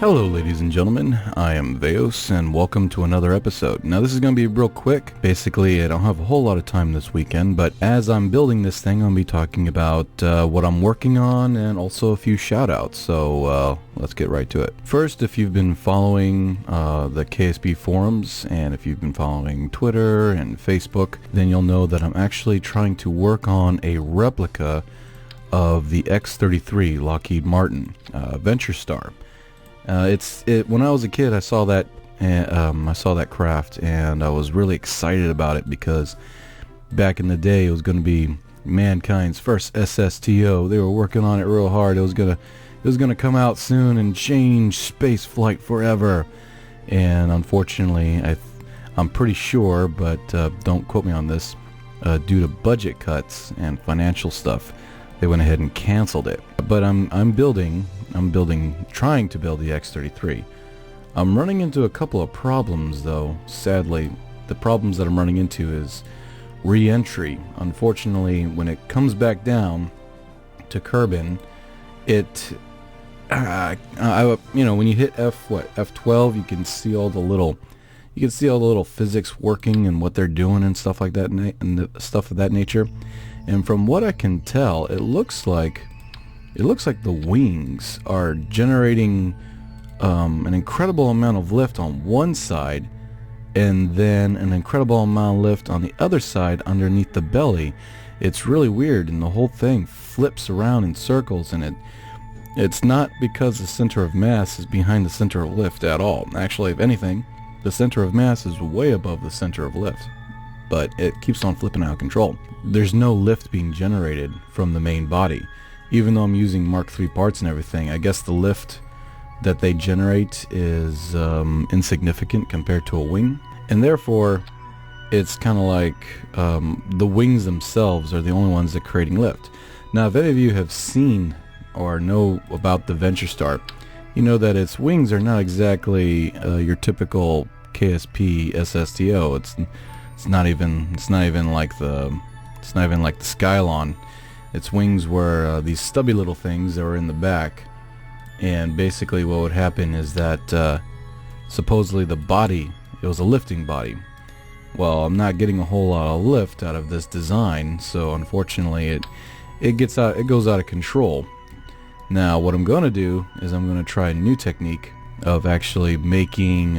Hello ladies and gentlemen, I am Vaos and welcome to another episode. Now this is going to be real quick. Basically I don't have a whole lot of time this weekend, but as I'm building this thing I'm going to be talking about what I'm working on and also a few shout outs. So let's get right to it. First, if you've been following the KSP forums and if you've been following Twitter and Facebook, then you'll know that I'm actually trying to work on a replica of the X-33 Lockheed Martin Venture Star. When I was a kid, I saw that craft, and I was really excited about it because back in the day, it was going to be mankind's first SSTO. They were working on it real hard. It was gonna come out soon and change space flight forever. And unfortunately, I'm pretty sure, but don't quote me on this, due to budget cuts and financial stuff, they went ahead and canceled it. But I'm trying to build the X-33. I'm running into a couple of problems though. Sadly, the problems that I'm running into is re-entry. Unfortunately, when it comes back down to Kerbal, when you hit F12, you can see all the little physics working and what they're doing and stuff like that, and stuff of that nature. And from what I can tell, it looks like the wings are generating an incredible amount of lift on one side and then an incredible amount of lift on the other side underneath the belly. It's really weird, and the whole thing flips around in circles, and it's not because the center of mass is behind the center of lift at all. Actually, if anything, the center of mass is way above the center of lift, but it keeps on flipping out of control. There's no lift being generated from the main body. Even though I'm using Mark III parts and everything, I guess the lift that they generate is insignificant compared to a wing. And therefore, it's kind of like the wings themselves are the only ones that are creating lift. Now, if any of you have seen or know about the Venture Star, you know that its wings are not exactly your typical KSP SSTO. It's not even like the Skylon. Its wings were these stubby little things that were in the back, and basically what would happen is that supposedly the body, it was a lifting body. Well, I'm not getting a whole lot of lift out of this design, so unfortunately it goes out of control. Now what I'm going to do is I'm going to try a new technique of actually making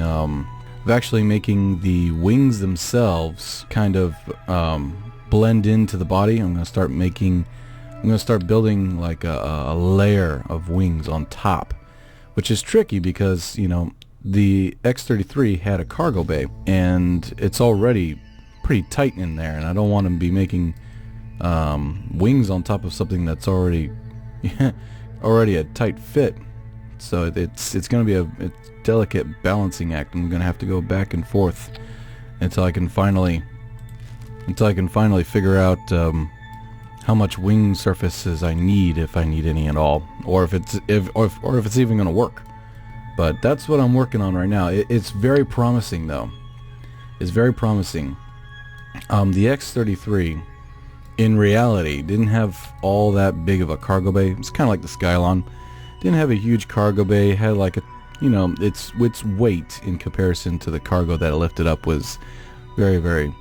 the wings themselves kind of blend into the body. I'm going to start building like a layer of wings on top, which is tricky because, you know, the X-33 had a cargo bay and it's already pretty tight in there, and I don't want to be making wings on top of something that's already a tight fit. So it's going to be a delicate balancing act. I'm going to have to go back and forth until I can finally figure out how much wing surfaces I need, if I need any at all, or if it's even going to work. But that's what I'm working on right now. It's very promising though. It's very promising. The X-33 in reality didn't have all that big of a cargo bay. It's kind of like the Skylon. Didn't have a huge cargo bay. It had like its weight in comparison to the cargo that it lifted up was very, very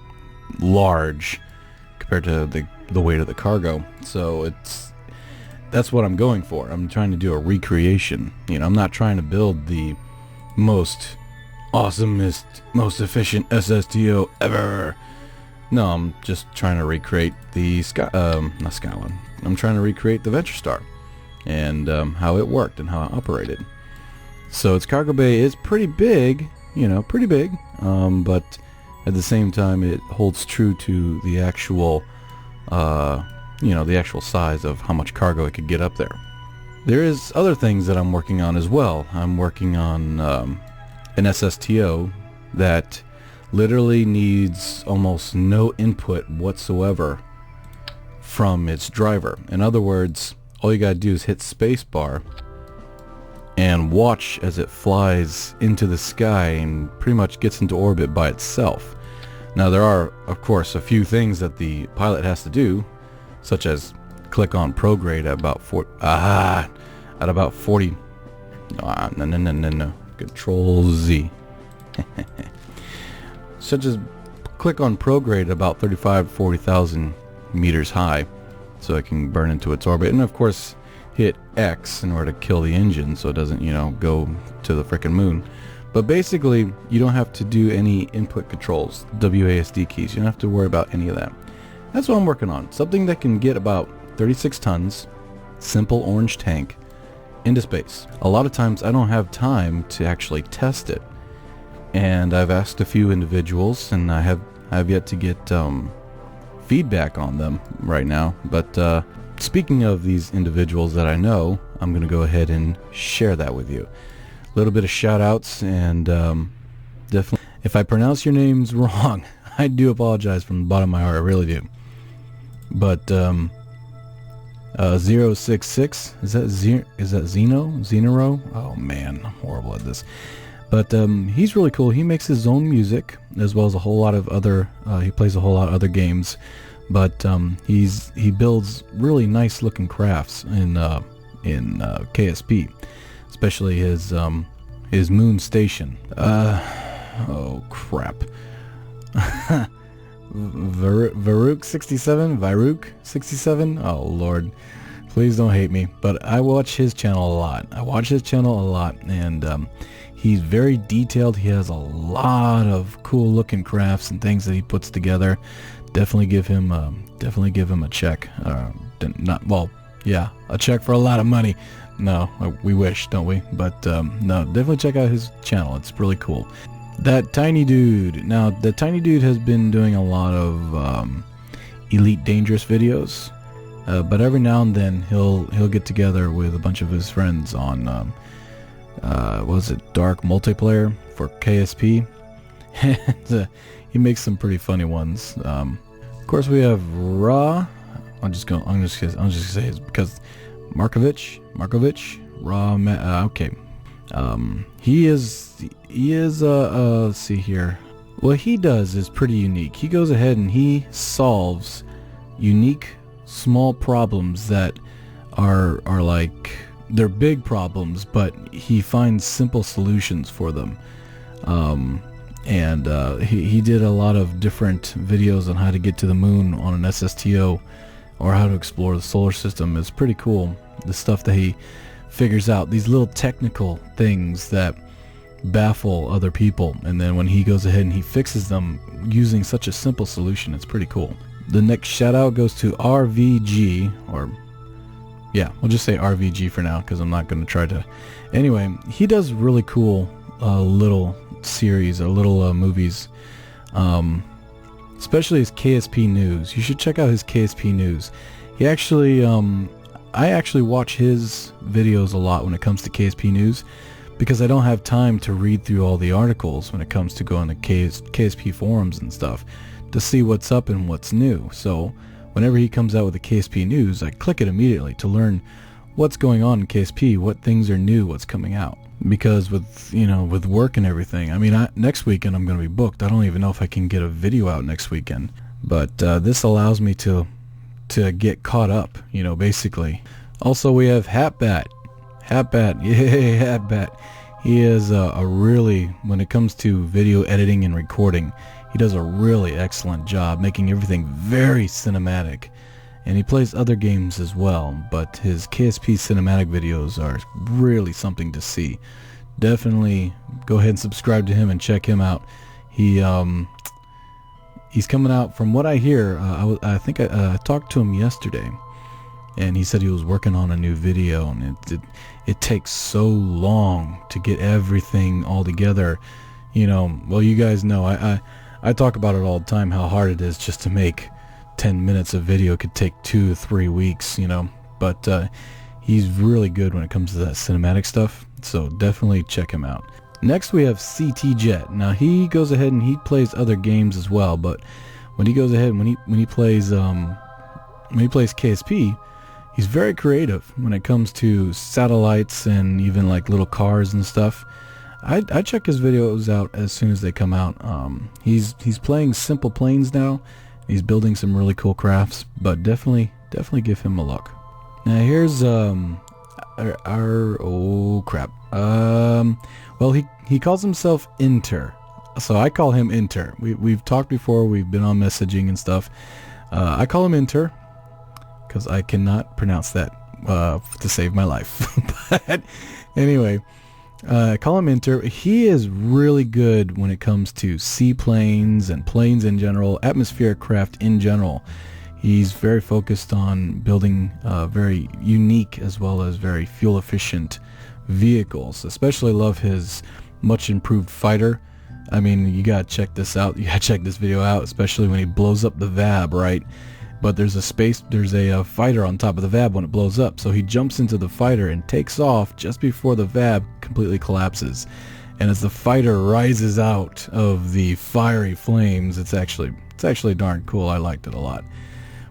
large compared to the weight of the cargo. So that's what I'm going for. I'm trying to do a recreation. You know, I'm not trying to build the most awesomest, most efficient SSTO ever. No, I'm just trying to recreate the not Skylon. I'm trying to recreate the Venture Star and how it worked and how it operated. So its cargo bay is pretty big, but at the same time it holds true to the actual the actual size of how much cargo it could get up there. There is other things that I'm working on as well. I'm working on an SSTO that literally needs almost no input whatsoever from its driver. In other words, all you gotta do is hit spacebar and watch as it flies into the sky and pretty much gets into orbit by itself. Now there are, of course, a few things that the pilot has to do, such as click on prograde at about 40, No. Control Z. So just click on prograde about 40,000 meters high, so it can burn into its orbit, and of course hit X in order to kill the engine so it doesn't, you know, go to the frickin' moon. But basically, you don't have to do any input controls, WASD keys. You don't have to worry about any of that. That's what I'm working on. Something that can get about 36 tons, simple orange tank, into space. A lot of times I don't have time to actually test it. And I've asked a few individuals, and I have yet to get feedback on them right now. But speaking of these individuals that I know, I'm going to go ahead and share that with you. A little bit of shout outs, and definitely if I pronounce your names wrong, I do apologize from the bottom of my heart. I really do. But 066, is that Zenero? Oh man, I'm horrible at this. But he's really cool. He makes his own music as well as a whole lot of other he plays a whole lot of other games, but he builds really nice looking crafts in KSP, especially his moon station. Oh crap. Varuk 67. Oh lord, please don't hate me, but I watch his channel a lot. And he's very detailed. He has a lot of cool looking crafts and things that he puts together. Definitely give him a check. A check for a lot of money. No, we wish, don't we? But no, definitely check out his channel. It's really cool. That tiny dude. Now, the tiny dude has been doing a lot of Elite Dangerous videos, but every now and then he'll get together with a bunch of his friends on Dark Multiplayer for KSP, and he makes some pretty funny ones. Of course, we have Ra. I'm just gonna say it because Markovich, okay. He is let's see here. What he does is pretty unique. He goes ahead and he solves unique small problems that are like, they're big problems, but he finds simple solutions for them. He did a lot of different videos on how to get to the moon on an SSTO, or how to explore the solar system. It's pretty cool, the stuff that he figures out, these little technical things that baffle other people, and then when he goes ahead and he fixes them using such a simple solution, it's pretty cool. The next shout out goes to RVG, or yeah, we'll just say RVG for now because I'm not going to try to. Anyway, he does really cool little series or little movies, especially his KSP News. You should check out his KSP News. He actually I actually watch his videos a lot when it comes to KSP News, because I don't have time to read through all the articles when it comes to going to KSP forums and stuff to see what's up and what's new. So whenever he comes out with the KSP News, I click it immediately to learn what's going on in KSP, what things are new, what's coming out. Because with work and everything, I mean, next weekend I'm going to be booked. I don't even know if I can get a video out next weekend. But this allows me to get caught up, basically. Also, we have Hadbet. Yay, Hadbet. He is a really, when it comes to video editing and recording, he does a really excellent job making everything very cinematic. And he plays other games as well, but his KSP cinematic videos are really something to see. Definitely go ahead and subscribe to him and check him out. He's coming out, from what I hear, I think I talked to him yesterday, and he said he was working on a new video, and it takes so long to get everything all together. Well, you guys know, I talk about it all the time, how hard it is just to make 10 minutes of video. Could take 2 to 3 weeks, but he's really good when it comes to that cinematic stuff, so definitely check him out. Next we have CTJet. Now he goes ahead and he plays other games as well, but when he goes ahead when he plays KSP, he's very creative when it comes to satellites and even like little cars and stuff. I check his videos out as soon as they come out. He's playing simple planes now. He's building some really cool crafts, but definitely give him a look. Now here's oh crap. Well, he calls himself Inter, so I call him Inter. We've talked before. We've been on messaging and stuff. I call him Inter because I cannot pronounce that to save my life. But anyway, I call him Inter. He is really good when it comes to seaplanes and planes in general, atmospheric craft in general. He's very focused on building very unique as well as very fuel efficient vehicles. Especially love his much improved fighter. I mean, you gotta check this out. You gotta check this video out, especially when he blows up the VAB, right? But there's a fighter on top of the VAB when it blows up, so he jumps into the fighter and takes off just before the VAB completely collapses. And as the fighter rises out of the fiery flames, it's actually darn cool. I liked it a lot.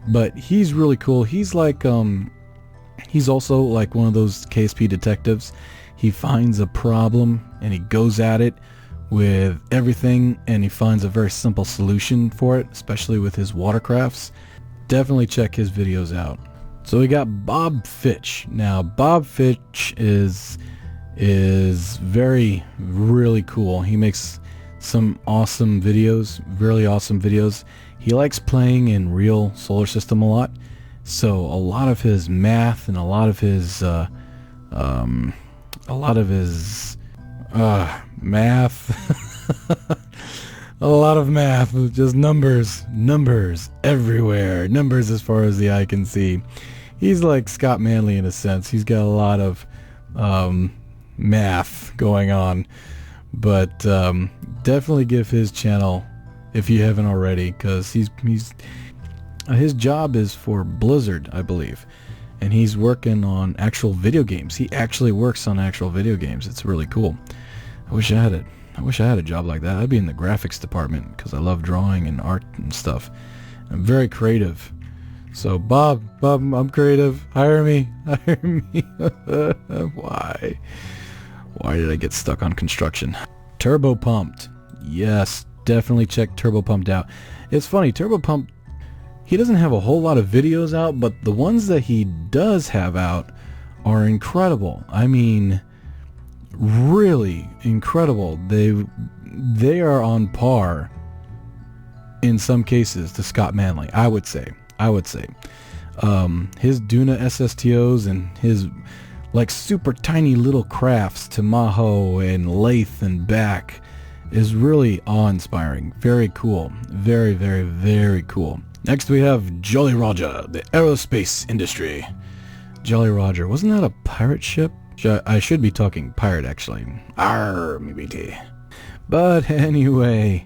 But he's really cool. He's like he's also like one of those KSP detectives. He finds a problem and he goes at it with everything, and he finds a very simple solution for it, especially with his watercrafts. Definitely check his videos out. So we got Bob Fitch. Now Bob Fitch is really cool. He makes some awesome videos, really awesome videos. He likes playing in real solar system a lot, so a lot of his math and a lot of his math a lot of math, just numbers everywhere, numbers as far as the eye can see. He's like Scott Manley in a sense. He's got a lot of math going on, but definitely give his channel if you haven't already, because his job is for Blizzard, I believe, and he's working on actual video games. He actually works on actual video games. It's really cool. I wish I had it. I wish I had a job like that. I'd be in the graphics department because I love drawing and art and stuff. I'm very creative. So Bob, I'm creative. Hire me. Hire me. Why? Why did I get stuck on construction? Turbo Pumped. Yes, definitely check Turbo Pumped out. It's funny, Turbo Pumped, he doesn't have a whole lot of videos out, but the ones that he does have out are incredible. I mean, really incredible. They are on par in some cases to Scott Manley, I would say. His Duna SSTOs and his like super tiny little crafts to Maho and lathe and back is really awe-inspiring. Very cool. Very, very, very cool. Next we have Jolly Roger, the aerospace industry. Jolly Roger, wasn't that a pirate ship? I should be talking pirate actually. Arr, me BT. But anyway,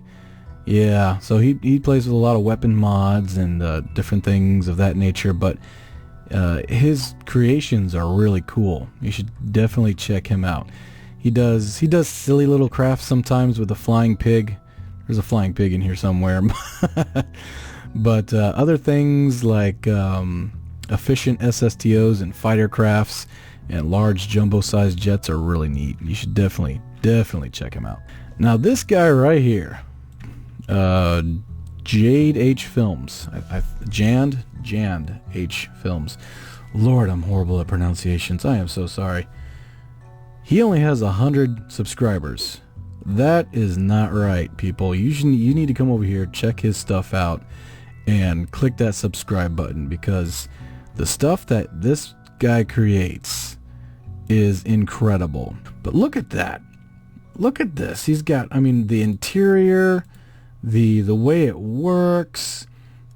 yeah, so he plays with a lot of weapon mods and different things of that nature, but his creations are really cool. You should definitely check him out. He does silly little crafts sometimes with a flying pig. There's a flying pig in here somewhere. But other things like efficient SSTOs and fighter crafts and large jumbo-sized jets are really neat. You should definitely check him out. Now this guy right here, Jade H Films, Jand H Films. Lord, I'm horrible at pronunciations. I am so sorry. He only has 100 subscribers. That is not right, people. You need to come over here, check his stuff out, and click that subscribe button, because the stuff that this guy creates is incredible. But look at that. Look at this. He's got, I mean, the interior, the way it works.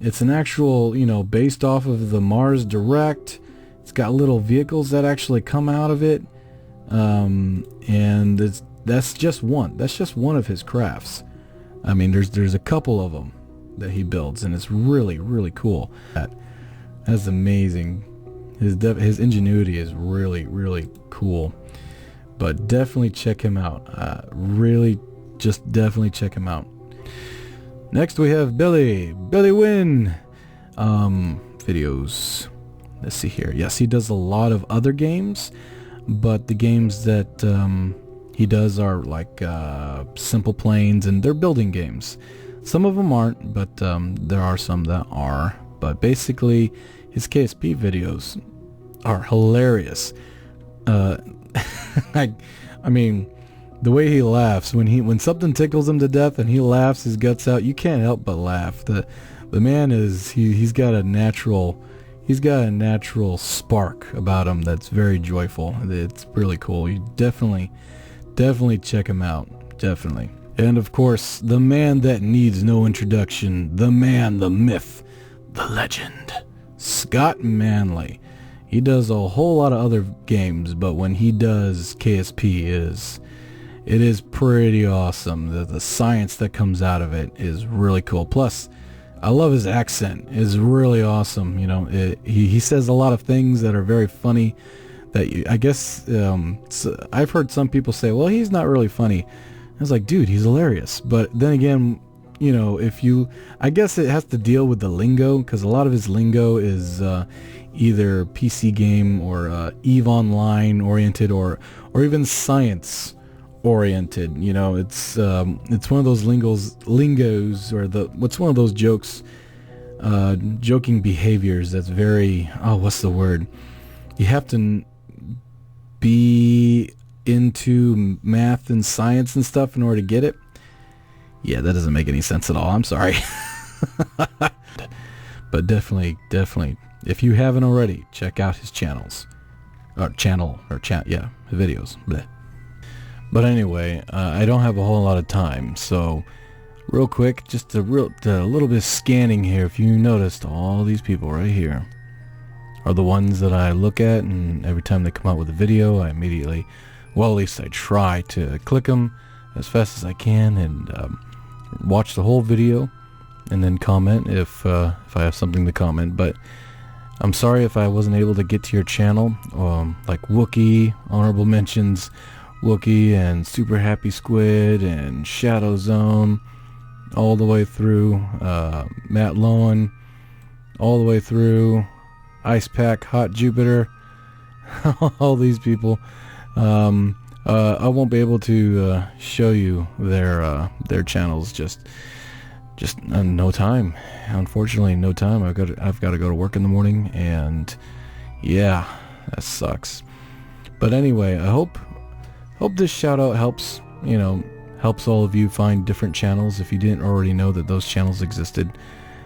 It's an actual, based off of the Mars Direct. It's got little vehicles that actually come out of it. And that's just one. That's just one of his crafts. I mean, there's a couple of them that he builds, and it's really, really cool. That's amazing. His ingenuity is really, really cool. But definitely check him out. Really, just definitely check him out. Next we have Billy Winn videos. Let's see here. Yes, he does a lot of other games, but the games that he does are like simple planes, and they're building games. Some of them aren't, but there are some that are. But basically, his KSP videos are hilarious. Uh, I mean, the way he laughs when something tickles him to death and he laughs his guts out, you can't help but laugh. The man is he's got a natural spark about him that's very joyful. It's really cool. You definitely check him out. Definitely. And of course, the man that needs no introduction, the man, the myth, the legend, Scott Manley. He does a whole lot of other games, but when he does KSP, it is pretty awesome. The science that comes out of it is really cool. Plus, I love his accent. It's really awesome. You know, he says a lot of things that are very funny. I guess I've heard some people say, well, he's not really funny. I was like, dude, he's hilarious. But then again, you know, I guess it has to deal with the lingo, because a lot of his lingo is either PC game or EVE Online oriented, or even science oriented. You know, it's one of those lingos, or what's one of those joking behaviors that's very, what's the word? You have to be into math and science and stuff in order to get it. Yeah, that doesn't make any sense at all. I'm sorry. But definitely, if you haven't already, check out his channels. His videos. Bleh. But anyway, I don't have a whole lot of time, so real quick, just a little bit of scanning here. If you noticed, all these people right here are the ones that I look at, and every time they come out with a video, I immediately, well, at least I try to click them as fast as I can and watch the whole video, and then comment if I have something to comment. But I'm sorry if I wasn't able to get to your channel, like Wookie, honorable mentions, Wookie and Super Happy Squid and Shadow Zone, all the way through, Matt Lowen, all the way through, Ice Pack, Hot Jupiter, all these people. I won't be able to show you their channels, just no time. Unfortunately, no time. I've got to go to work in the morning, and yeah, that sucks. But anyway, I hope this shout out helps all of you find different channels if you didn't already know that those channels existed.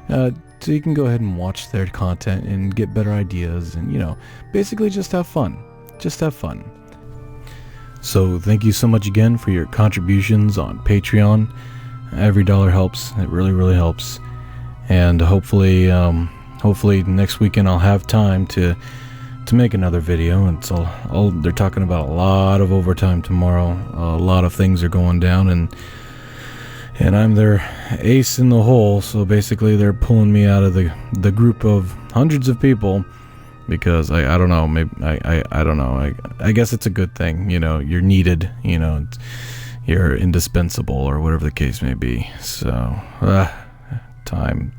So you can go ahead and watch their content and get better ideas, and basically just have fun. So thank you so much again for your contributions on Patreon. Every dollar helps. It really helps. And hopefully next weekend I'll have time to make another video. And so they're talking about a lot of overtime tomorrow. A lot of things are going down, and I'm their ace in the hole. So basically they're pulling me out of the group of hundreds of people, because I don't know, maybe I don't know. I guess it's a good thing. You're needed. You're indispensable, or whatever the case may be. So time.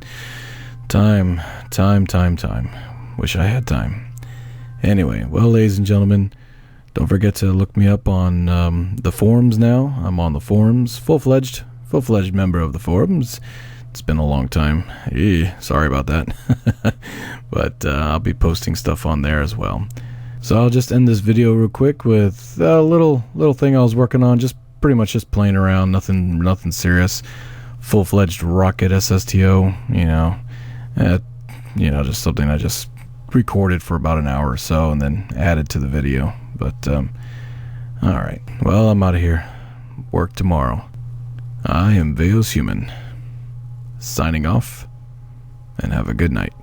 Wish I had time. Anyway, well, ladies and gentlemen, don't forget to look me up on the forums now. I'm on the forums, full-fledged member of the forums. It's been a long time. Sorry about that. But I'll be posting stuff on there as well. So I'll just end this video real quick with a little thing I was working on, pretty much just playing around, nothing serious. Full-fledged rocket SSTO, just something I just recorded for about an hour or so and then added to the video. But alright, well, I'm out of here. Work tomorrow. I am VaosHuman, signing off, and have a good night.